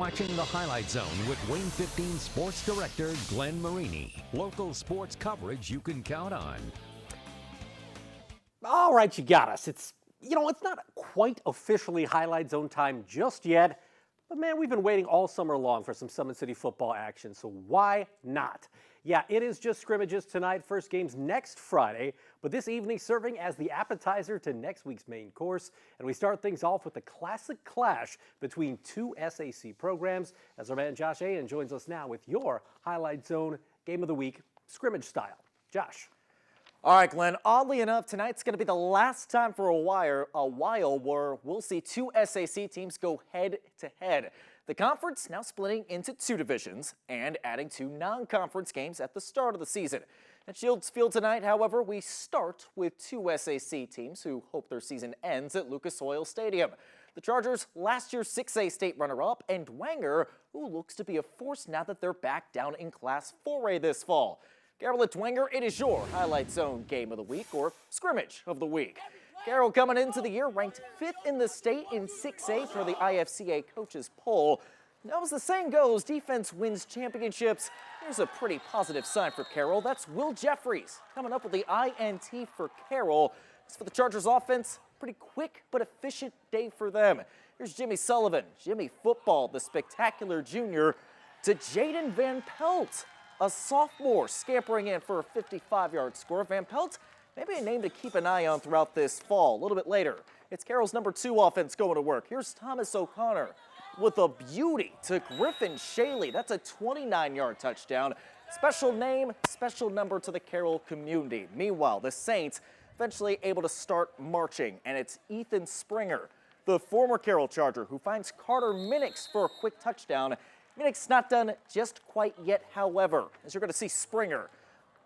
Watching the Highlight Zone with Wayne 15 Sports Director Glenn Marini. Local sports coverage you can count on. All right, you got us. It's not quite officially Highlight Zone time just yet, but man, we've been waiting all summer long for some Summit City football action, so why not? Yeah, it is just scrimmages tonight. First game's next Friday, but this evening serving as the appetizer to next week's main course. And we start things off with a classic clash between two SAC programs as our man Josh Ayan joins us now with your Highlight Zone Game of the Week scrimmage style. Josh. All right, Glenn, oddly enough, tonight's going to be the last time for a while where we'll see two SAC teams go head-to-head. The conference now splitting into two divisions and adding two non-conference games at the start of the season. At Shields Field tonight, however, we start with two SAC teams who hope their season ends at Lucas Oil Stadium. The Chargers, last year's 6A state runner-up, and Dwenger, who looks to be a force now that they're back down in Class 4A this fall. Carroll at Dwenger, it is your Highlight Zone Game of the Week, or Scrimmage of the Week. Carroll coming into the year ranked 5th in the state in 6A for the IFCA coaches poll. Now, as the saying goes, defense wins championships. Here's a pretty positive sign for Carroll. That's Will Jeffries coming up with the INT for Carroll. As for the Chargers offense, pretty quick but efficient day for them. Here's Jimmy Sullivan, Jimmy Football, the spectacular junior, to Jaden Van Pelt, a sophomore, scampering in for a 55-yard score. Van Pelt, maybe a name to keep an eye on throughout this fall. A little bit later, it's Carroll's number 2 offense going to work. Here's Thomas O'Connor with a beauty to Griffin Shaley. That's a 29-yard touchdown. Special name, special number to the Carroll community. Meanwhile, the Saints eventually able to start marching, and it's Ethan Springer, the former Carroll Charger, who finds Carter Minix for a quick touchdown. Minix not done just quite yet, however, as you're going to see Springer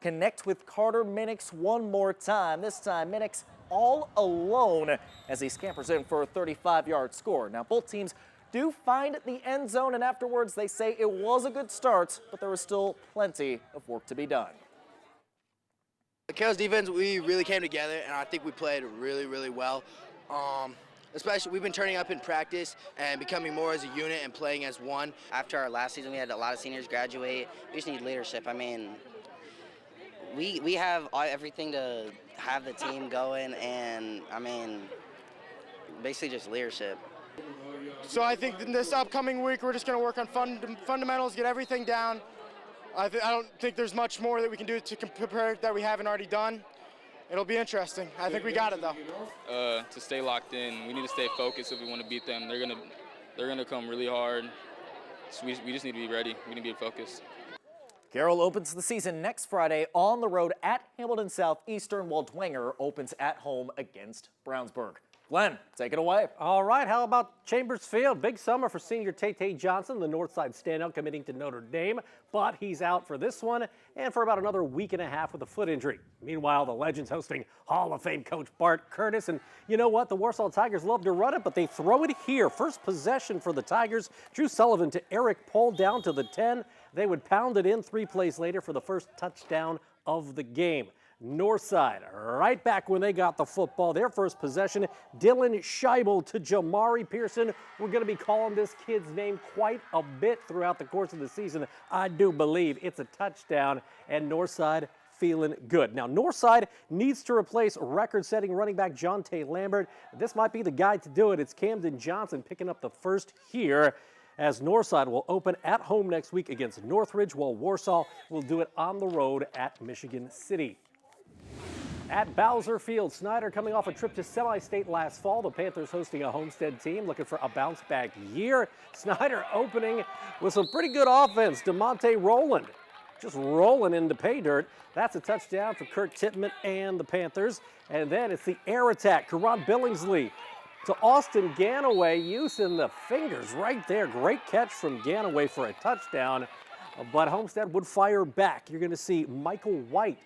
connect with Carter Minix one more time. This time, Minix all alone as he scampers in for a 35-yard score. Now, both teams do find the end zone, and afterwards they say it was a good start, but there was still plenty of work to be done. The Carroll's defense, we really came together, and I think we played really, really well. Especially, we've been turning up in practice and becoming more as a unit and playing as one. After our last season, we had a lot of seniors graduate. We just need leadership. I mean, we have everything to have the team going, and I mean, basically just leadership. So I think in this upcoming week, we're just going to work on fundamentals, get everything down. I don't think there's much more that we can do to compare that we haven't already done. It'll be interesting. I think we got it, though. To stay locked in, we need to stay focused if we want to beat them. They're gonna come really hard. So we just need to be ready. We need to be focused. Carroll opens the season next Friday on the road at Hamilton Southeastern, while Dwenger opens at home against Brownsburg. Glenn, take it away. All right, how about Chambers Field? Big summer for senior Tay Johnson, the Northside standout committing to Notre Dame, but he's out for this one and for about another week and a half with a foot injury. Meanwhile, the Legends hosting Hall of Fame coach Bart Curtis, and you know what? The Warsaw Tigers love to run it, but they throw it here. First possession for the Tigers. Drew Sullivan to Eric Pohl down to the 10. They would pound it in 3 plays later for the first touchdown of the game. Northside, right back when they got the football. Their first possession, Dylan Scheibel to Jamari Pearson. We're going to be calling this kid's name quite a bit throughout the course of the season. I do believe it's a touchdown, and Northside feeling good. Now, Northside needs to replace record-setting running back John Tay Lambert. This might be the guy to do it. It's Camden Johnson picking up the first here, as Northside will open at home next week against Northridge, while Warsaw will do it on the road at Michigan City. At Bowser Field, Snyder coming off a trip to semi-state last fall. The Panthers hosting a Homestead team looking for a bounce-back year. Snyder opening with some pretty good offense. DeMonte Rowland just rolling into pay dirt. That's a touchdown for Kurt Tippmann and the Panthers. And then it's the air attack. Karan Billingsley to Austin Ganaway, using the fingers right there. Great catch from Ganaway for a touchdown. But Homestead would fire back. You're going to see Michael White,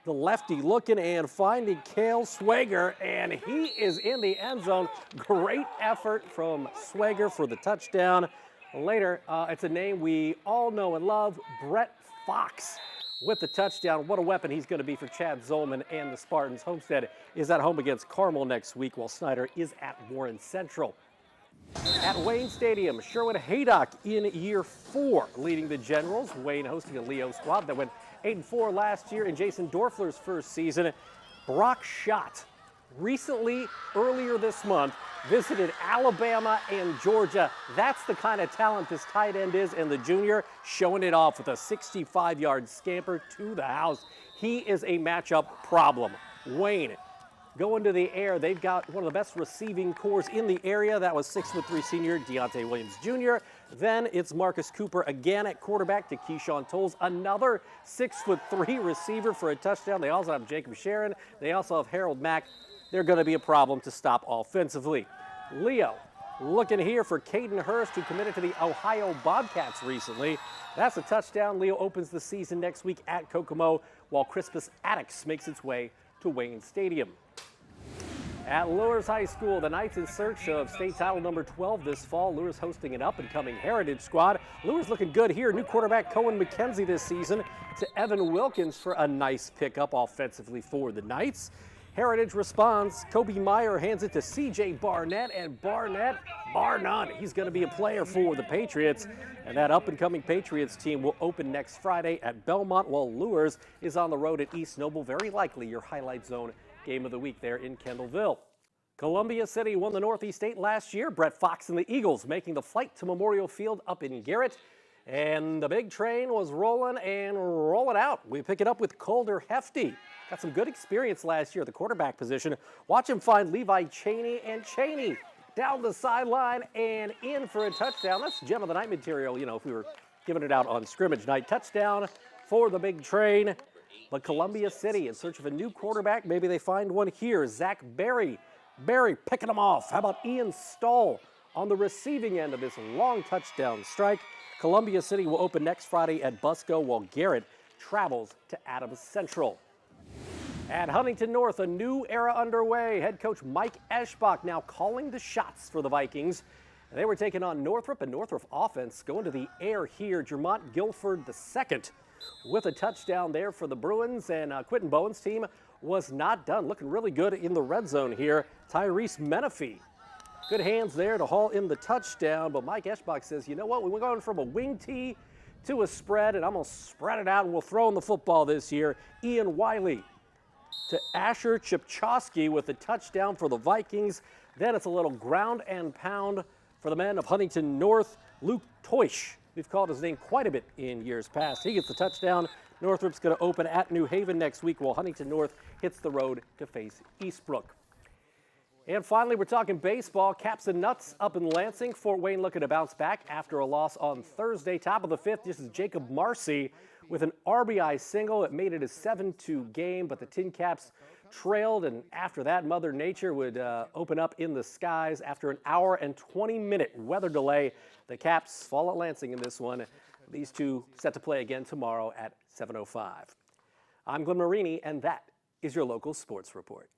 the lefty, looking and finding Cale Swager, and he is in the end zone. Great effort from Swager for the touchdown. Later, it's a name we all know and love, Brett Fox with the touchdown. What a weapon he's going to be for Chad Zolman and the Spartans. Homestead is at home against Carmel next week, while Snyder is at Warren Central. At Wayne Stadium, Sherwood Haydock in year 4 leading the Generals. Wayne hosting a Leo squad that went 8-4 last year in Jason Dorfler's first season. Brock Schott recently, earlier this month, visited Alabama and Georgia. That's the kind of talent this tight end is, and the junior showing it off with a 65-yard scamper to the house. He is a matchup problem. Wayne going to the air. They've got one of the best receiving cores in the area. That was 6'3" senior Deontay Williams Jr. Then it's Marcus Cooper again at quarterback to Keyshawn Tolles, another 6'3" receiver for a touchdown. They also have Jacob Sharon. They also have Harold Mack. They're going to be a problem to stop offensively. Leo looking here for Caden Hurst, who committed to the Ohio Bobcats recently. That's a touchdown. Leo opens the season next week at Kokomo, while Crispus Attucks makes its way to Wayne Stadium. At Lewis High School, the Knights in search of state title number 12 this fall. Lewis hosting an up-and-coming Heritage squad. Lewis looking good here. New quarterback Cohen McKenzie this season to Evan Wilkins for a nice pickup offensively for the Knights. Heritage responds. Kobe Meyer hands it to C.J. Barnett, and Barnett, bar none, he's going to be a player for the Patriots. And that up-and-coming Patriots team will open next Friday at Belmont, while Lures is on the road at East Noble. Very likely your highlight zone game of the week there in Kendallville. Columbia City won the Northeast 8 last year. Brett Fox and the Eagles making the flight to Memorial Field up in Garrett. And the big train was rolling and rolling out. We pick it up with Calder Hefty. Got some good experience last year at the quarterback position. Watch him find Levi Cheney, and Cheney down the sideline and in for a touchdown. That's gem of the night material, you know, if we were giving it out on scrimmage night. Touchdown for the big train. But Columbia City in search of a new quarterback. Maybe they find one here. Zach Berry. Berry picking them off. How about Ian Stahl on the receiving end of this long touchdown strike? Columbia City will open next Friday at Busco, while Garrett travels to Adams Central. At Huntington North, a new era underway. Head coach Mike Eschbach now calling the shots for the Vikings. They were taking on Northrop, and Northrop offense going to the air here. Jermont Guilford II with a touchdown there for the Bruins, and Quentin Bowen's team was not done. Looking really good in the red zone here. Tyrese Menifee, good hands there to haul in the touchdown, but Mike Eschbach says, you know what, we're going from a wing tee to a spread, and I'm going to spread it out, and we'll throw in the football this year. Ian Wiley to Asher Chipchowski with a touchdown for the Vikings. Then it's a little ground and pound for the men of Huntington North. Luke Teusch, we've called his name quite a bit in years past. He gets the touchdown. Northrop's going to open at New Haven next week, while Huntington North hits the road to face Eastbrook. And finally, we're talking baseball. Caps and Nuts up in Lansing. Fort Wayne looking to bounce back after a loss on Thursday. Top of the 5th, this is Jacob Marcy with an RBI single. It made it a 7-2 game, but the Tin Caps trailed, and after that, Mother Nature would open up in the skies. After an hour and 20-minute weather delay, the Caps fall at Lansing in this one. These two set to play again tomorrow at 7:05. I'm Glenn Marini, and that is your local sports report.